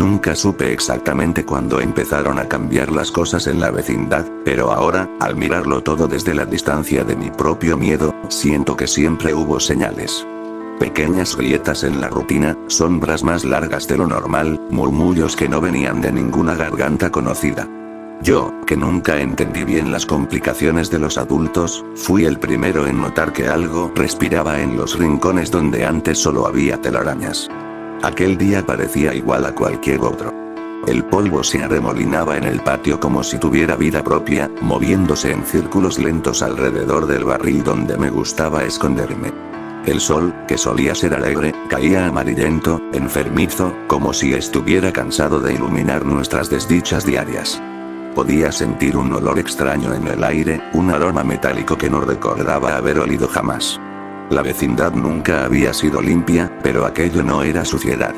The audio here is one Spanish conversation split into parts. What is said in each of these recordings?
Nunca supe exactamente cuándo empezaron a cambiar las cosas en la vecindad, pero ahora, al mirarlo todo desde la distancia de mi propio miedo, siento que siempre hubo señales. Pequeñas grietas en la rutina, sombras más largas de lo normal, murmullos que no venían de ninguna garganta conocida. Yo, que nunca entendí bien las complicaciones de los adultos, fui el primero en notar que algo respiraba en los rincones donde antes solo había telarañas. Aquel día parecía igual a cualquier otro. El polvo se arremolinaba en el patio como si tuviera vida propia, moviéndose en círculos lentos alrededor del barril donde me gustaba esconderme. El sol, que solía ser alegre, caía amarillento, enfermizo, como si estuviera cansado de iluminar nuestras desdichas diarias. Podía sentir un olor extraño en el aire, un aroma metálico que no recordaba haber olido jamás. La vecindad nunca había sido limpia, pero aquello no era suciedad.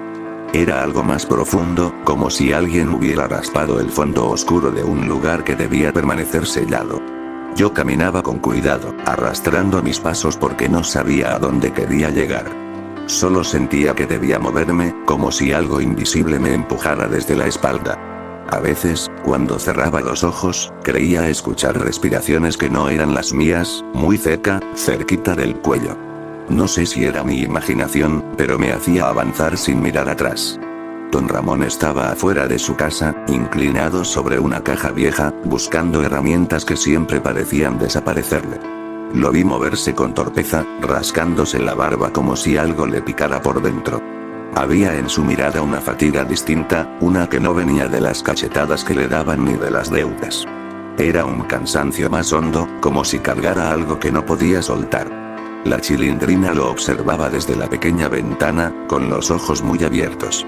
Era algo más profundo, como si alguien hubiera raspado el fondo oscuro de un lugar que debía permanecer sellado. Yo caminaba con cuidado, arrastrando mis pasos porque no sabía a dónde quería llegar. Solo sentía que debía moverme, como si algo invisible me empujara desde la espalda. A veces, cuando cerraba los ojos, creía escuchar respiraciones que no eran las mías, muy cerca, cerquita del cuello. No sé si era mi imaginación, pero me hacía avanzar sin mirar atrás. Don Ramón estaba afuera de su casa, inclinado sobre una caja vieja, buscando herramientas que siempre parecían desaparecerle. Lo vi moverse con torpeza, rascándose la barba como si algo le picara por dentro. Había en su mirada una fatiga distinta, una que no venía de las cachetadas que le daban ni de las deudas. Era un cansancio más hondo, como si cargara algo que no podía soltar. La Chilindrina lo observaba desde la pequeña ventana, con los ojos muy abiertos.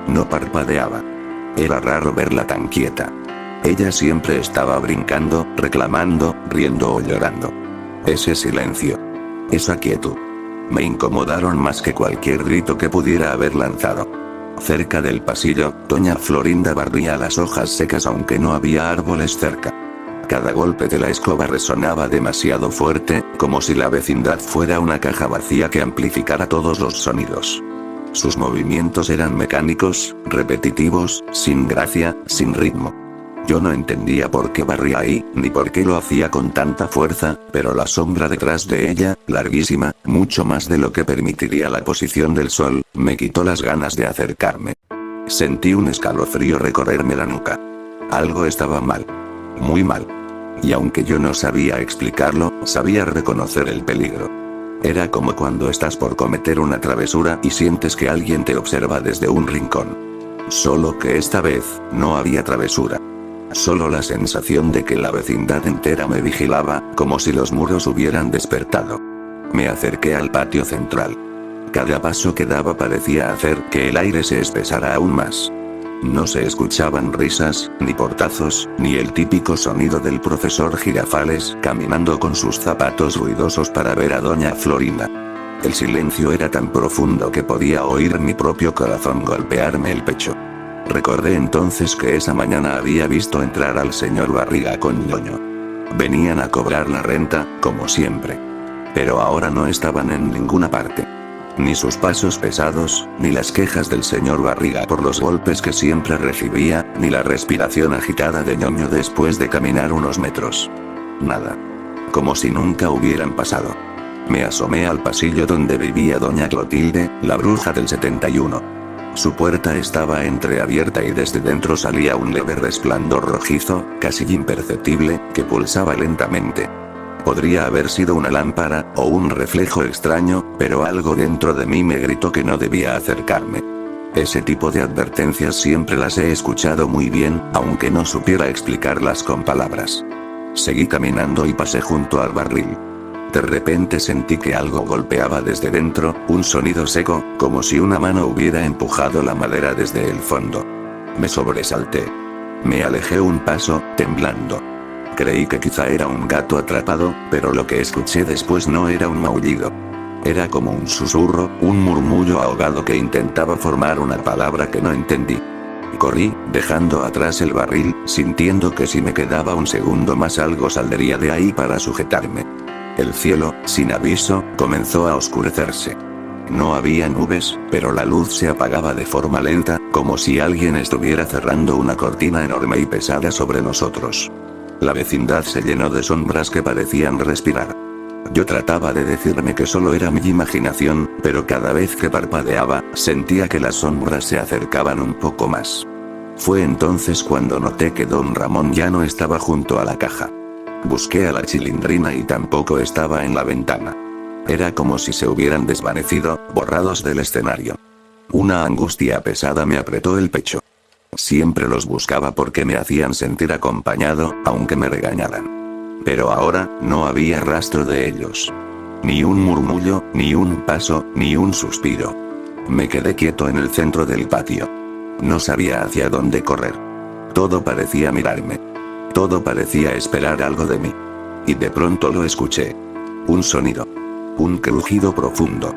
No parpadeaba. Era raro verla tan quieta. Ella siempre estaba brincando, reclamando, riendo o llorando. Ese silencio. Esa quietud. Me incomodaron más que cualquier grito que pudiera haber lanzado. Cerca del pasillo, doña Florinda barría las hojas secas aunque no había árboles cerca. Cada golpe de la escoba resonaba demasiado fuerte, como si la vecindad fuera una caja vacía que amplificara todos los sonidos. Sus movimientos eran mecánicos, repetitivos, sin gracia, sin ritmo. Yo no entendía por qué barría ahí, ni por qué lo hacía con tanta fuerza, pero la sombra detrás de ella, larguísima, mucho más de lo que permitiría la posición del sol, me quitó las ganas de acercarme. Sentí un escalofrío recorrerme la nuca. Algo estaba mal. Muy mal. Y aunque yo no sabía explicarlo, sabía reconocer el peligro. Era como cuando estás por cometer una travesura y sientes que alguien te observa desde un rincón. Solo que esta vez, no había travesura. Solo la sensación de que la vecindad entera me vigilaba, como si los muros hubieran despertado. Me acerqué al patio central. Cada paso que daba parecía hacer que el aire se espesara aún más. No se escuchaban risas, ni portazos, ni el típico sonido del profesor Girafales caminando con sus zapatos ruidosos para ver a doña Florinda. El silencio era tan profundo que podía oír mi propio corazón golpearme el pecho. Recordé entonces que esa mañana había visto entrar al señor Barriga con ñoño. Venían a cobrar la renta, como siempre. Pero ahora no estaban en ninguna parte. Ni sus pasos pesados, ni las quejas del señor Barriga por los golpes que siempre recibía, ni la respiración agitada de ñoño después de caminar unos metros. Nada. Como si nunca hubieran pasado. Me asomé al pasillo donde vivía doña Clotilde, la bruja del 71. Su puerta estaba entreabierta y desde dentro salía un leve resplandor rojizo, casi imperceptible, que pulsaba lentamente. Podría haber sido una lámpara, o un reflejo extraño, pero algo dentro de mí me gritó que no debía acercarme. Ese tipo de advertencias siempre las he escuchado muy bien, aunque no supiera explicarlas con palabras. Seguí caminando y pasé junto al barril. De repente sentí que algo golpeaba desde dentro, un sonido seco, como si una mano hubiera empujado la madera desde el fondo. Me sobresalté. Me alejé un paso, temblando. Creí que quizá era un gato atrapado, pero lo que escuché después no era un maullido. Era como un susurro, un murmullo ahogado que intentaba formar una palabra que no entendí. Corrí, dejando atrás el barril, sintiendo que si me quedaba un segundo más algo saldría de ahí para sujetarme. El cielo, sin aviso, comenzó a oscurecerse. No había nubes, pero la luz se apagaba de forma lenta, como si alguien estuviera cerrando una cortina enorme y pesada sobre nosotros. La vecindad se llenó de sombras que parecían respirar. Yo trataba de decirme que solo era mi imaginación, pero cada vez que parpadeaba, sentía que las sombras se acercaban un poco más. Fue entonces cuando noté que don Ramón ya no estaba junto a la caja. Busqué a la Chilindrina y tampoco estaba en la ventana. Era como si se hubieran desvanecido, borrados del escenario. Una angustia pesada me apretó el pecho. Siempre los buscaba porque me hacían sentir acompañado, aunque me regañaran. Pero ahora, no había rastro de ellos. Ni un murmullo, ni un paso, ni un suspiro. Me quedé quieto en el centro del patio. No sabía hacia dónde correr. Todo parecía mirarme. Todo parecía esperar algo de mí. Y de pronto lo escuché. Un sonido. Un crujido profundo.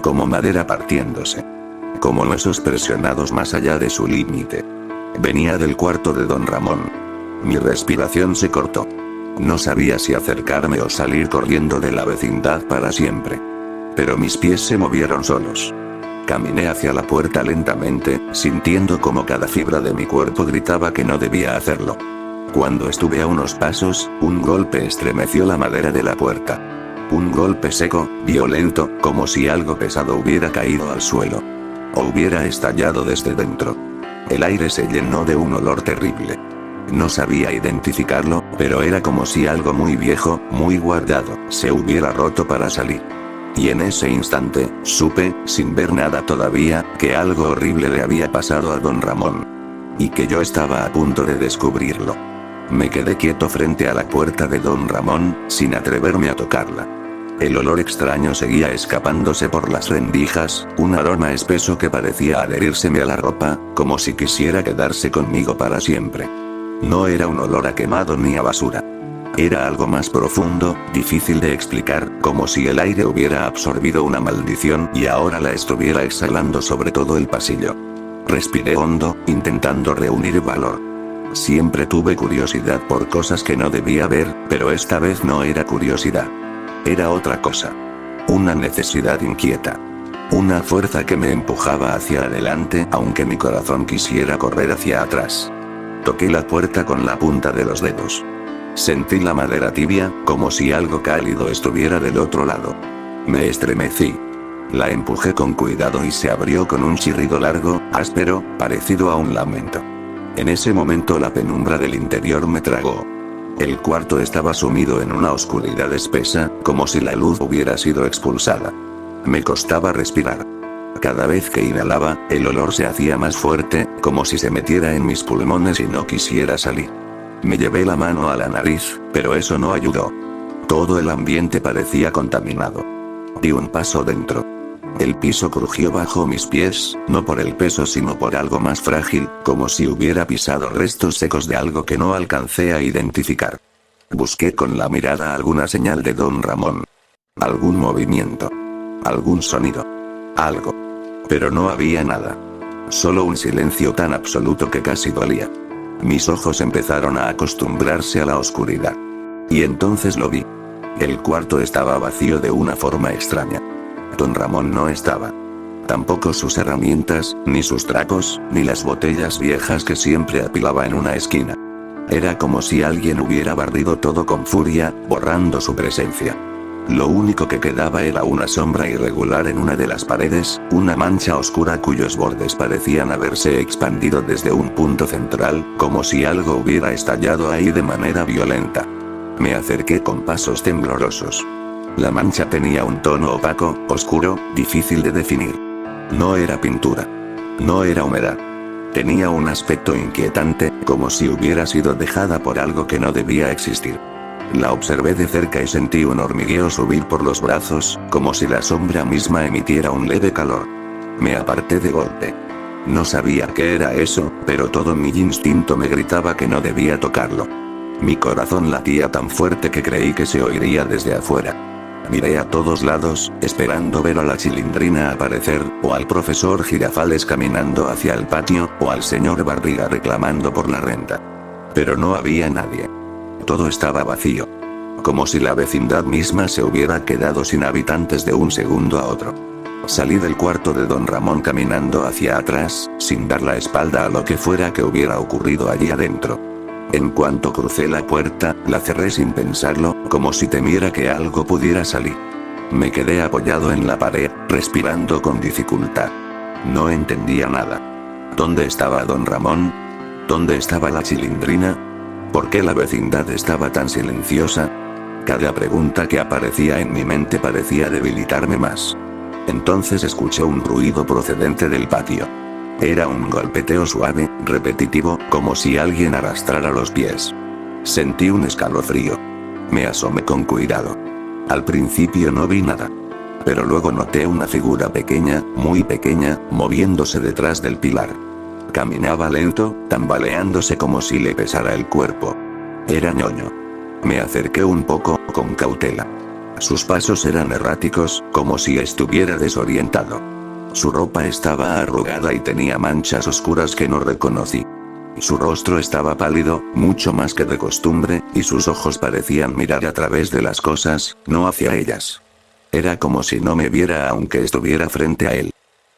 Como madera partiéndose. Como huesos presionados más allá de su límite. Venía del cuarto de don Ramón. Mi respiración se cortó. No sabía si acercarme o salir corriendo de la vecindad para siempre. Pero mis pies se movieron solos. Caminé hacia la puerta lentamente, sintiendo como cada fibra de mi cuerpo gritaba que no debía hacerlo. Cuando estuve a unos pasos, un golpe estremeció la madera de la puerta. Un golpe seco, violento, como si algo pesado hubiera caído al suelo. O hubiera estallado desde dentro. El aire se llenó de un olor terrible. No sabía identificarlo, pero era como si algo muy viejo, muy guardado, se hubiera roto para salir. Y en ese instante, supe, sin ver nada todavía, que algo horrible le había pasado a don Ramón. Y que yo estaba a punto de descubrirlo. Me quedé quieto frente a la puerta de don Ramón, sin atreverme a tocarla. El olor extraño seguía escapándose por las rendijas, un aroma espeso que parecía adherírseme a la ropa, como si quisiera quedarse conmigo para siempre. No era un olor a quemado ni a basura. Era algo más profundo, difícil de explicar, como si el aire hubiera absorbido una maldición y ahora la estuviera exhalando sobre todo el pasillo. Respiré hondo, intentando reunir valor. Siempre tuve curiosidad por cosas que no debía ver, pero esta vez no era curiosidad. Era otra cosa. Una necesidad inquieta. Una fuerza que me empujaba hacia adelante aunque mi corazón quisiera correr hacia atrás. Toqué la puerta con la punta de los dedos. Sentí la madera tibia, como si algo cálido estuviera del otro lado. Me estremecí. La empujé con cuidado y se abrió con un chirrido largo, áspero, parecido a un lamento. En ese momento la penumbra del interior me tragó. El cuarto estaba sumido en una oscuridad espesa, como si la luz hubiera sido expulsada. Me costaba respirar. Cada vez que inhalaba, el olor se hacía más fuerte, como si se metiera en mis pulmones y no quisiera salir. Me llevé la mano a la nariz, pero eso no ayudó. Todo el ambiente parecía contaminado. Di un paso dentro. El piso crujió bajo mis pies, no por el peso sino por algo más frágil, como si hubiera pisado restos secos de algo que no alcancé a identificar. Busqué con la mirada alguna señal de don Ramón. Algún movimiento. Algún sonido. Algo. Pero no había nada. Solo un silencio tan absoluto que casi dolía. Mis ojos empezaron a acostumbrarse a la oscuridad. Y entonces lo vi. El cuarto estaba vacío de una forma extraña. Don Ramón no estaba. Tampoco sus herramientas, ni sus trapos, ni las botellas viejas que siempre apilaba en una esquina. Era como si alguien hubiera barrido todo con furia, borrando su presencia. Lo único que quedaba era una sombra irregular en una de las paredes, una mancha oscura cuyos bordes parecían haberse expandido desde un punto central, como si algo hubiera estallado ahí de manera violenta. Me acerqué con pasos temblorosos. La mancha tenía un tono opaco, oscuro, difícil de definir. No era pintura. No era humedad. Tenía un aspecto inquietante, como si hubiera sido dejada por algo que no debía existir. La observé de cerca y sentí un hormigueo subir por los brazos, como si la sombra misma emitiera un leve calor. Me aparté de golpe. No sabía qué era eso, pero todo mi instinto me gritaba que no debía tocarlo. Mi corazón latía tan fuerte que creí que se oiría desde afuera. Miré a todos lados, esperando ver a la Chilindrina aparecer, o al profesor Girafales caminando hacia el patio, o al señor Barriga reclamando por la renta. Pero no había nadie. Todo estaba vacío. Como si la vecindad misma se hubiera quedado sin habitantes de un segundo a otro. Salí del cuarto de don Ramón caminando hacia atrás, sin dar la espalda a lo que fuera que hubiera ocurrido allí adentro. En cuanto crucé la puerta, la cerré sin pensarlo, como si temiera que algo pudiera salir. Me quedé apoyado en la pared, respirando con dificultad. No entendía nada. ¿Dónde estaba don Ramón? ¿Dónde estaba la Chilindrina? ¿Por qué la vecindad estaba tan silenciosa? Cada pregunta que aparecía en mi mente parecía debilitarme más. Entonces escuché un ruido procedente del patio. Era un golpeteo suave, repetitivo, como si alguien arrastrara los pies. Sentí un escalofrío. Me asomé con cuidado. Al principio no vi nada. Pero luego noté una figura pequeña, muy pequeña, moviéndose detrás del pilar. Caminaba lento, tambaleándose como si le pesara el cuerpo. Era Ñoño. Me acerqué un poco, con cautela. Sus pasos eran erráticos, como si estuviera desorientado. Su ropa estaba arrugada y tenía manchas oscuras que no reconocí. Su rostro estaba pálido, mucho más que de costumbre, y sus ojos parecían mirar a través de las cosas, no hacia ellas. Era como si no me viera aunque estuviera frente a él.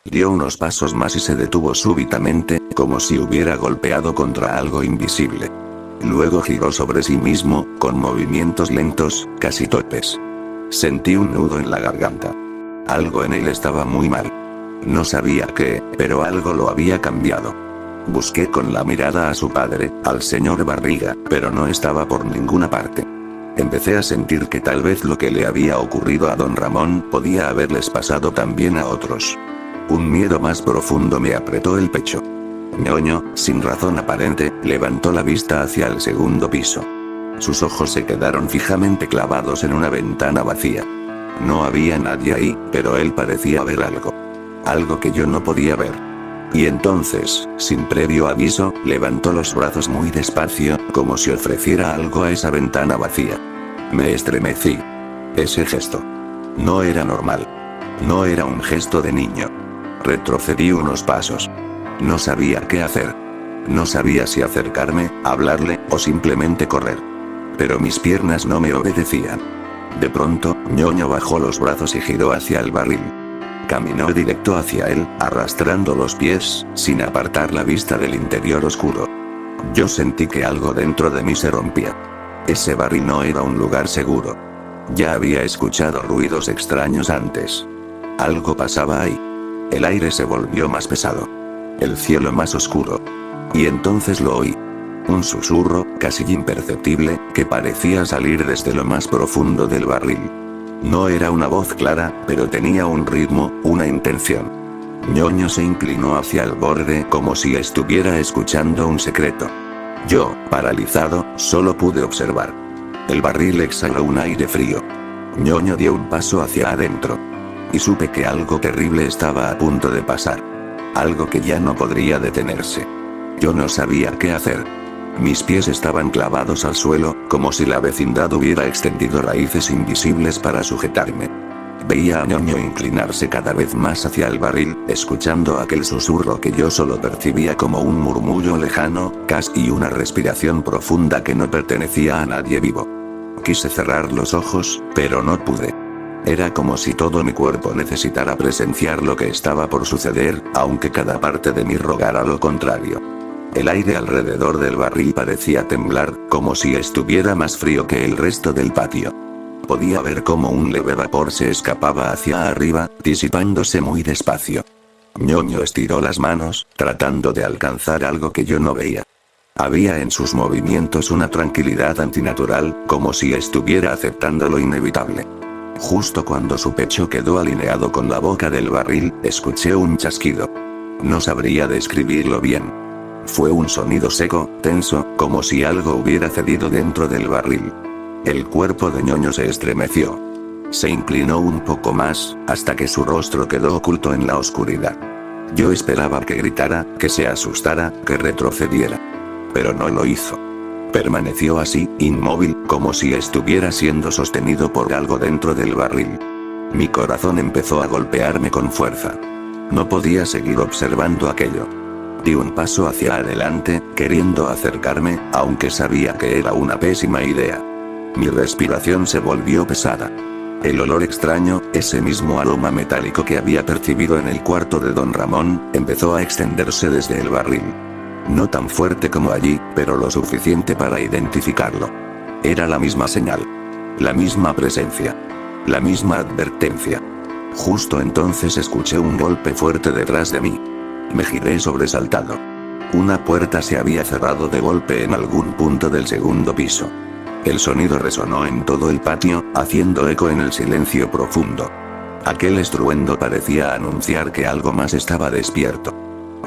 Dio unos pasos más y se detuvo súbitamente, como si hubiera golpeado contra algo invisible. Luego giró sobre sí mismo, con movimientos lentos, casi torpes. Sentí un nudo en la garganta. Algo en él estaba muy mal. No sabía qué, pero algo lo había cambiado. Busqué con la mirada a su padre, al señor Barriga, pero no estaba por ninguna parte. Empecé a sentir que tal vez lo que le había ocurrido a don Ramón podía haberles pasado también a otros. Un miedo más profundo me apretó el pecho. Ñoño, sin razón aparente, levantó la vista hacia el segundo piso. Sus ojos se quedaron fijamente clavados en una ventana vacía. No había nadie ahí, pero él parecía ver algo. Algo que yo no podía ver. Y entonces, sin previo aviso, levantó los brazos muy despacio, como si ofreciera algo a esa ventana vacía. Me estremecí. Ese gesto. No era normal. No era un gesto de niño. Retrocedí unos pasos. No sabía qué hacer. No sabía si acercarme, hablarle, o simplemente correr. Pero mis piernas no me obedecían. De pronto, Ñoño bajó los brazos y giró hacia el barril. Caminó directo hacia él, arrastrando los pies, sin apartar la vista del interior oscuro. Yo sentí que algo dentro de mí se rompía. Ese barril no era un lugar seguro. Ya había escuchado ruidos extraños antes. Algo pasaba ahí. El aire se volvió más pesado. El cielo más oscuro. Y entonces lo oí. Un susurro, casi imperceptible, que parecía salir desde lo más profundo del barril. No era una voz clara, pero tenía un ritmo, una intención. Ñoño se inclinó hacia el borde como si estuviera escuchando un secreto. Yo, paralizado, solo pude observar. El barril exhaló un aire frío. Ñoño dio un paso hacia adentro. Y supe que algo terrible estaba a punto de pasar. Algo que ya no podría detenerse. Yo no sabía qué hacer. Mis pies estaban clavados al suelo, como si la vecindad hubiera extendido raíces invisibles para sujetarme. Veía a Ñoño inclinarse cada vez más hacia el barril, escuchando aquel susurro que yo solo percibía como un murmullo lejano, casi una respiración profunda que no pertenecía a nadie vivo. Quise cerrar los ojos, pero no pude. Era como si todo mi cuerpo necesitara presenciar lo que estaba por suceder, aunque cada parte de mí rogara lo contrario. El aire alrededor del barril parecía temblar, como si estuviera más frío que el resto del patio. Podía ver cómo un leve vapor se escapaba hacia arriba, disipándose muy despacio. Ñoño estiró las manos, tratando de alcanzar algo que yo no veía. Había en sus movimientos una tranquilidad antinatural, como si estuviera aceptando lo inevitable. Justo cuando su pecho quedó alineado con la boca del barril, escuché un chasquido. No sabría describirlo bien. Fue un sonido seco, tenso, como si algo hubiera cedido dentro del barril. El cuerpo de Ñoño se estremeció. Se inclinó un poco más, hasta que su rostro quedó oculto en la oscuridad. Yo esperaba que gritara, que se asustara, que retrocediera. Pero no lo hizo. Permaneció así, inmóvil, como si estuviera siendo sostenido por algo dentro del barril. Mi corazón empezó a golpearme con fuerza. No podía seguir observando aquello. Di un paso hacia adelante, queriendo acercarme, aunque sabía que era una pésima idea. Mi respiración se volvió pesada. El olor extraño, ese mismo aroma metálico que había percibido en el cuarto de don Ramón, empezó a extenderse desde el barril. No tan fuerte como allí, pero lo suficiente para identificarlo. Era la misma señal. La misma presencia. La misma advertencia. Justo entonces escuché un golpe fuerte detrás de mí. Me giré sobresaltado. Una puerta se había cerrado de golpe en algún punto del segundo piso. El sonido resonó en todo el patio, haciendo eco en el silencio profundo. Aquel estruendo parecía anunciar que algo más estaba despierto.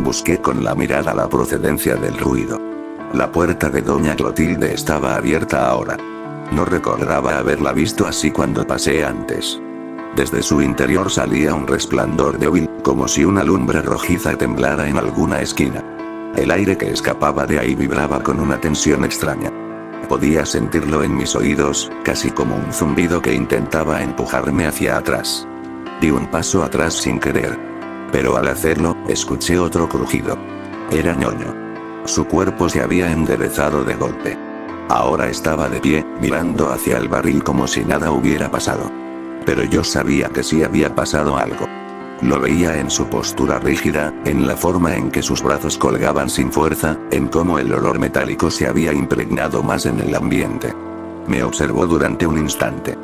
Busqué con la mirada la procedencia del ruido. La puerta de doña Clotilde estaba abierta ahora. No recordaba haberla visto así cuando pasé antes. Desde su interior salía un resplandor débil, como si una lumbre rojiza temblara en alguna esquina. El aire que escapaba de ahí vibraba con una tensión extraña. Podía sentirlo en mis oídos, casi como un zumbido que intentaba empujarme hacia atrás. Di un paso atrás sin querer. Pero al hacerlo, escuché otro crujido. Era Ñoño. Su cuerpo se había enderezado de golpe. Ahora estaba de pie, mirando hacia el barril como si nada hubiera pasado. Pero yo sabía que sí había pasado algo. Lo veía en su postura rígida, en la forma en que sus brazos colgaban sin fuerza, en cómo el olor metálico se había impregnado más en el ambiente. Me observó durante un instante.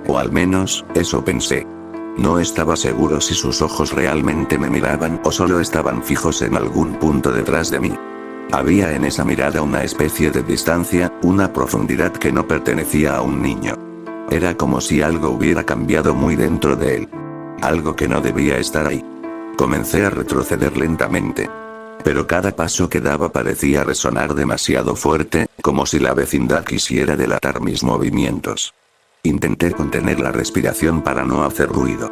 O al menos, eso pensé. No estaba seguro si sus ojos realmente me miraban o solo estaban fijos en algún punto detrás de mí. Había en esa mirada una especie de distancia, una profundidad que no pertenecía a un niño. Era como si algo hubiera cambiado muy dentro de él. Algo que no debía estar ahí. Comencé a retroceder lentamente. Pero cada paso que daba parecía resonar demasiado fuerte, como si la vecindad quisiera delatar mis movimientos. Intenté contener la respiración para no hacer ruido.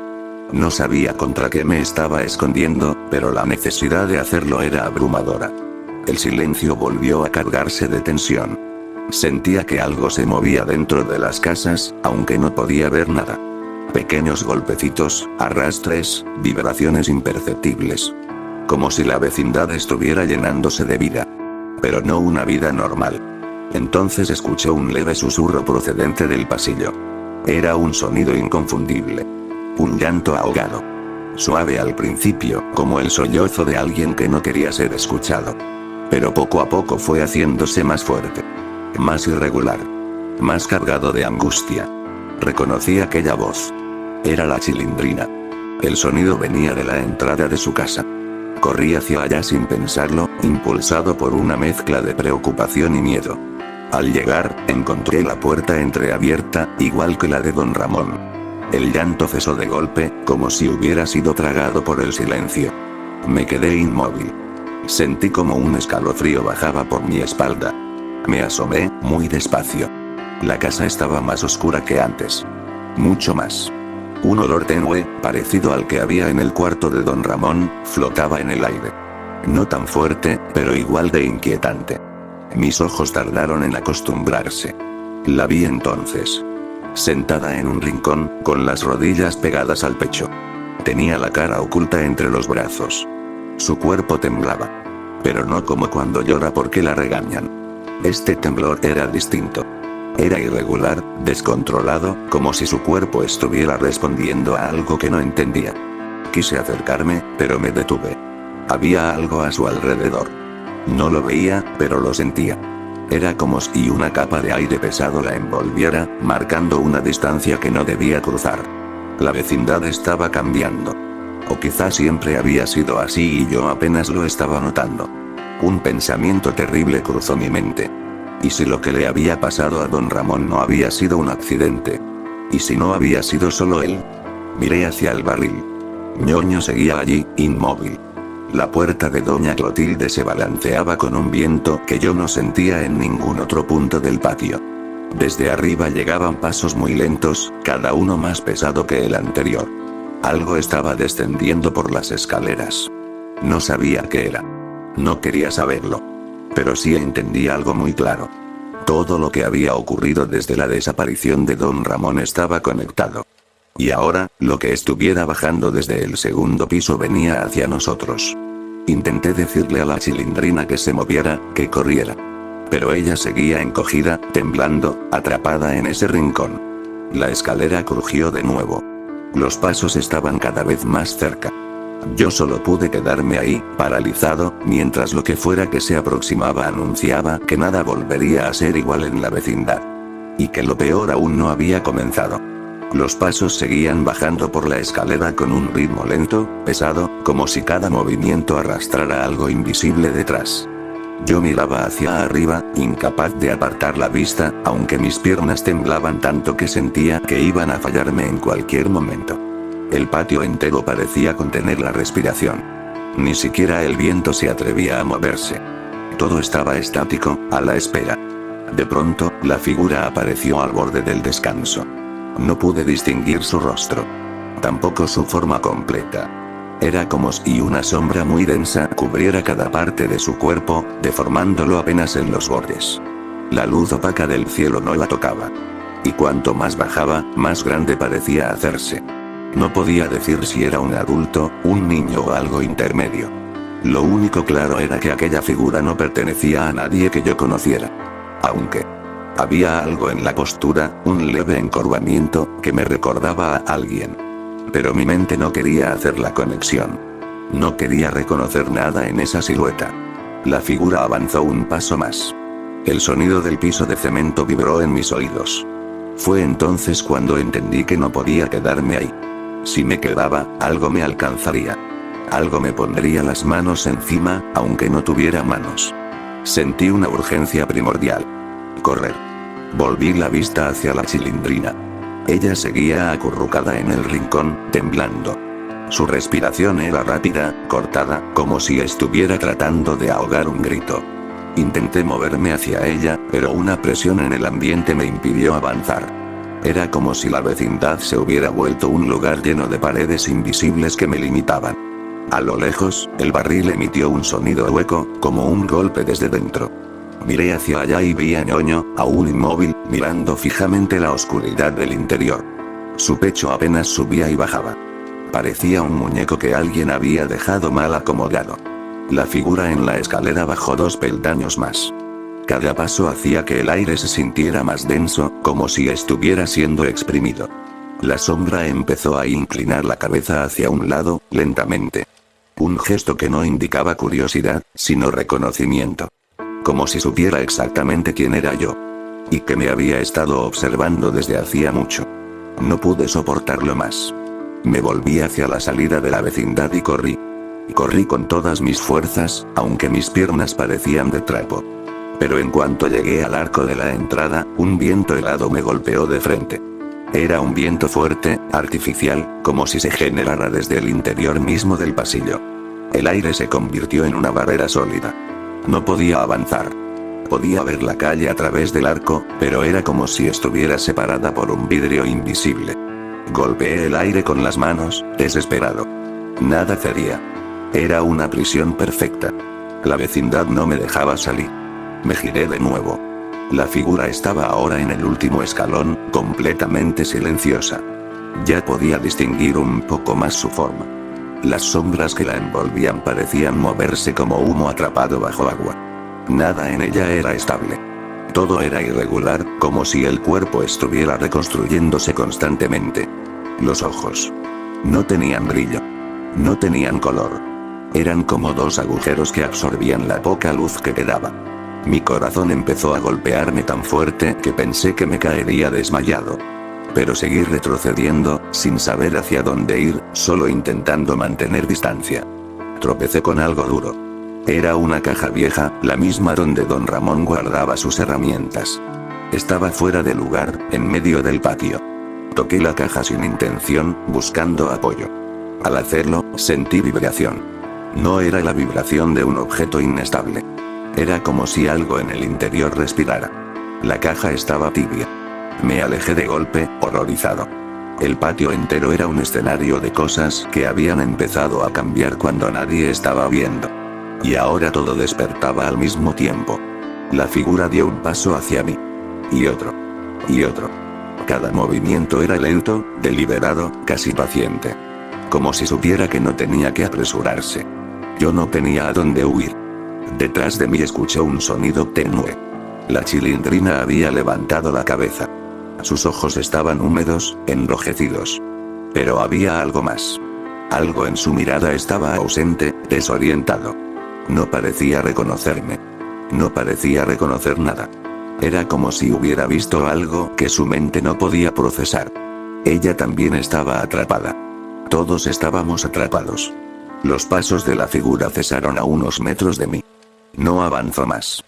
No sabía contra qué me estaba escondiendo, pero la necesidad de hacerlo era abrumadora. El silencio volvió a cargarse de tensión. Sentía que algo se movía dentro de las casas, aunque no podía ver nada. Pequeños golpecitos, arrastres, vibraciones imperceptibles. Como si la vecindad estuviera llenándose de vida. Pero no una vida normal. Entonces escuché un leve susurro procedente del pasillo. Era un sonido inconfundible. Un llanto ahogado. Suave al principio, como el sollozo de alguien que no quería ser escuchado. Pero poco a poco fue haciéndose más fuerte. Más irregular. Más cargado de angustia. Reconocí aquella voz. Era la Chilindrina. El sonido venía de la entrada de su casa. Corrí hacia allá sin pensarlo, impulsado por una mezcla de preocupación y miedo. Al llegar, encontré la puerta entreabierta, igual que la de don Ramón. El llanto cesó de golpe, como si hubiera sido tragado por el silencio. Me quedé inmóvil. Sentí como un escalofrío bajaba por mi espalda. Me asomé, muy despacio. La casa estaba más oscura que antes. Mucho más. Un olor tenue, parecido al que había en el cuarto de don Ramón, flotaba en el aire. No tan fuerte, pero igual de inquietante. Mis ojos tardaron en acostumbrarse. La vi entonces. Sentada en un rincón, con las rodillas pegadas al pecho. Tenía la cara oculta entre los brazos. Su cuerpo temblaba. Pero no como cuando llora porque la regañan. Este temblor era distinto. Era irregular, descontrolado, como si su cuerpo estuviera respondiendo a algo que no entendía. Quise acercarme, pero me detuve. Había algo a su alrededor. No lo veía, pero lo sentía. Era como si una capa de aire pesado la envolviera, marcando una distancia que no debía cruzar. La vecindad estaba cambiando. O quizás siempre había sido así y yo apenas lo estaba notando. Un pensamiento terrible cruzó mi mente. ¿Y si lo que le había pasado a don Ramón no había sido un accidente? ¿Y si no había sido solo él? Miré hacia el barril. Ñoño seguía allí, inmóvil. La puerta de doña Clotilde se balanceaba con un viento que yo no sentía en ningún otro punto del patio. Desde arriba llegaban pasos muy lentos, cada uno más pesado que el anterior. Algo estaba descendiendo por las escaleras. No sabía qué era. No quería saberlo. Pero sí entendí algo muy claro. Todo lo que había ocurrido desde la desaparición de don Ramón estaba conectado. Y ahora, lo que estuviera bajando desde el segundo piso venía hacia nosotros. Intenté decirle a la Chilindrina que se moviera, que corriera. Pero ella seguía encogida, temblando, atrapada en ese rincón. La escalera crujió de nuevo. Los pasos estaban cada vez más cerca. Yo solo pude quedarme ahí, paralizado, mientras lo que fuera que se aproximaba anunciaba que nada volvería a ser igual en la vecindad. Y que lo peor aún no había comenzado. Los pasos seguían bajando por la escalera con un ritmo lento, pesado, como si cada movimiento arrastrara algo invisible detrás. Yo miraba hacia arriba, incapaz de apartar la vista, aunque mis piernas temblaban tanto que sentía que iban a fallarme en cualquier momento. El patio entero parecía contener la respiración. Ni siquiera el viento se atrevía a moverse. Todo estaba estático, a la espera. De pronto, la figura apareció al borde del descanso. No pude distinguir su rostro. Tampoco su forma completa. Era como si una sombra muy densa cubriera cada parte de su cuerpo, deformándolo apenas en los bordes. La luz opaca del cielo no la tocaba. Y cuanto más bajaba, más grande parecía hacerse. No podía decir si era un adulto, un niño o algo intermedio. Lo único claro era que aquella figura no pertenecía a nadie que yo conociera. Aunque había algo en la postura, un leve encorvamiento, que me recordaba a alguien. Pero mi mente no quería hacer la conexión. No quería reconocer nada en esa silueta. La figura avanzó un paso más. El sonido del piso de cemento vibró en mis oídos. Fue entonces cuando entendí que no podía quedarme ahí. Si me quedaba, algo me alcanzaría. Algo me pondría las manos encima, aunque no tuviera manos. Sentí una urgencia primordial. Correr. Volví la vista hacia la Chilindrina. Ella seguía acurrucada en el rincón, temblando. Su respiración era rápida, cortada, como si estuviera tratando de ahogar un grito. Intenté moverme hacia ella, pero una presión en el ambiente me impidió avanzar. Era como si la vecindad se hubiera vuelto un lugar lleno de paredes invisibles que me limitaban. A lo lejos, el barril emitió un sonido hueco, como un golpe desde dentro. Miré hacia allá y vi a Ñoño, aún inmóvil, mirando fijamente la oscuridad del interior. Su pecho apenas subía y bajaba. Parecía un muñeco que alguien había dejado mal acomodado. La figura en la escalera bajó 2 peldaños más. Cada paso hacía que el aire se sintiera más denso, como si estuviera siendo exprimido. La sombra empezó a inclinar la cabeza hacia un lado, lentamente. Un gesto que no indicaba curiosidad, sino reconocimiento. Como si supiera exactamente quién era yo. Y que me había estado observando desde hacía mucho. No pude soportarlo más. Me volví hacia la salida de la vecindad y corrí. Corrí con todas mis fuerzas, aunque mis piernas parecían de trapo. Pero en cuanto llegué al arco de la entrada, un viento helado me golpeó de frente. Era un viento fuerte, artificial, como si se generara desde el interior mismo del pasillo. El aire se convirtió en una barrera sólida. No podía avanzar. Podía ver la calle a través del arco, pero era como si estuviera separada por un vidrio invisible. Golpeé el aire con las manos, desesperado. Nada cedía. Era una prisión perfecta. La vecindad no me dejaba salir. Me giré de nuevo. La figura estaba ahora en el último escalón, completamente silenciosa. Ya podía distinguir un poco más su forma. Las sombras que la envolvían parecían moverse como humo atrapado bajo agua. Nada en ella era estable. Todo era irregular, como si el cuerpo estuviera reconstruyéndose constantemente. Los ojos. No tenían brillo. No tenían color. Eran como 2 agujeros que absorbían la poca luz que quedaba. Mi corazón empezó a golpearme tan fuerte que pensé que me caería desmayado. Pero seguí retrocediendo, sin saber hacia dónde ir, solo intentando mantener distancia. Tropecé con algo duro. Era una caja vieja, la misma donde don Ramón guardaba sus herramientas. Estaba fuera de lugar, en medio del patio. Toqué la caja sin intención, buscando apoyo. Al hacerlo, sentí vibración. No era la vibración de un objeto inestable. Era como si algo en el interior respirara. La caja estaba tibia. Me alejé de golpe, horrorizado. El patio entero era un escenario de cosas que habían empezado a cambiar cuando nadie estaba viendo. Y ahora todo despertaba al mismo tiempo. La figura dio un paso hacia mí. Y otro. Y otro. Cada movimiento era lento, deliberado, casi paciente. Como si supiera que no tenía que apresurarse. Yo no tenía a dónde huir. Detrás de mí escuché un sonido tenue. La Chilindrina había levantado la cabeza. Sus ojos estaban húmedos, enrojecidos. Pero había algo más. Algo en su mirada estaba ausente, desorientado. No parecía reconocerme. No parecía reconocer nada. Era como si hubiera visto algo que su mente no podía procesar. Ella también estaba atrapada. Todos estábamos atrapados. Los pasos de la figura cesaron a unos metros de mí. No avanzó más.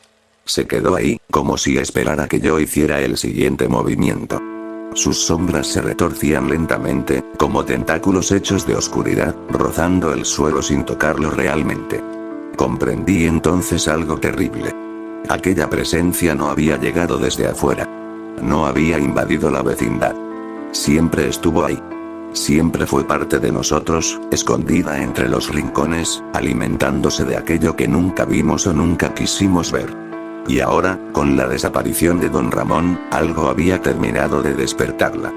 Se quedó ahí, como si esperara que yo hiciera el siguiente movimiento. Sus sombras se retorcían lentamente, como tentáculos hechos de oscuridad, rozando el suelo sin tocarlo realmente. Comprendí entonces algo terrible. Aquella presencia no había llegado desde afuera. No había invadido la vecindad. Siempre estuvo ahí. Siempre fue parte de nosotros, escondida entre los rincones, alimentándose de aquello que nunca vimos o nunca quisimos ver. Y ahora, con la desaparición de don Ramón, algo había terminado de despertarla.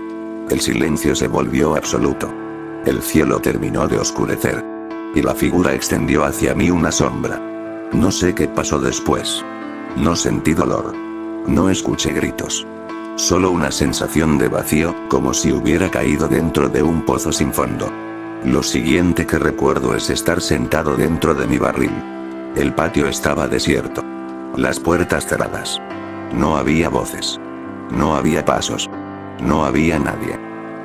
El silencio se volvió absoluto. El cielo terminó de oscurecer. Y la figura extendió hacia mí una sombra. No sé qué pasó después. No sentí dolor. No escuché gritos. Solo una sensación de vacío, como si hubiera caído dentro de un pozo sin fondo. Lo siguiente que recuerdo es estar sentado dentro de mi barril. El patio estaba desierto. Las puertas cerradas. No había voces. No había pasos. No había nadie.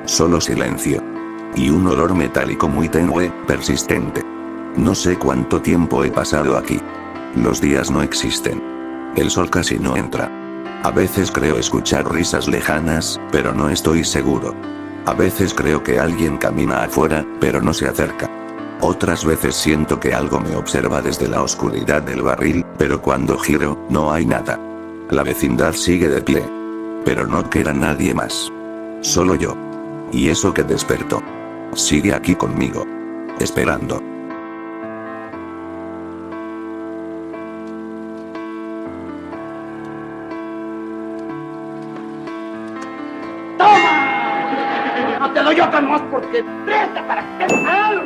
Solo silencio. Y un olor metálico muy tenue, persistente. No sé cuánto tiempo he pasado aquí. Los días no existen. El sol casi no entra. A veces creo escuchar risas lejanas, pero no estoy seguro. A veces creo que alguien camina afuera, pero no se acerca. Otras veces siento que algo me observa desde la oscuridad del barril, pero cuando giro, no hay nada. La vecindad sigue de pie. Pero no queda nadie más. Solo yo. Y eso que despertó. Sigue aquí conmigo. Esperando. ¡Toma! No te doy otra más porque presta para que te...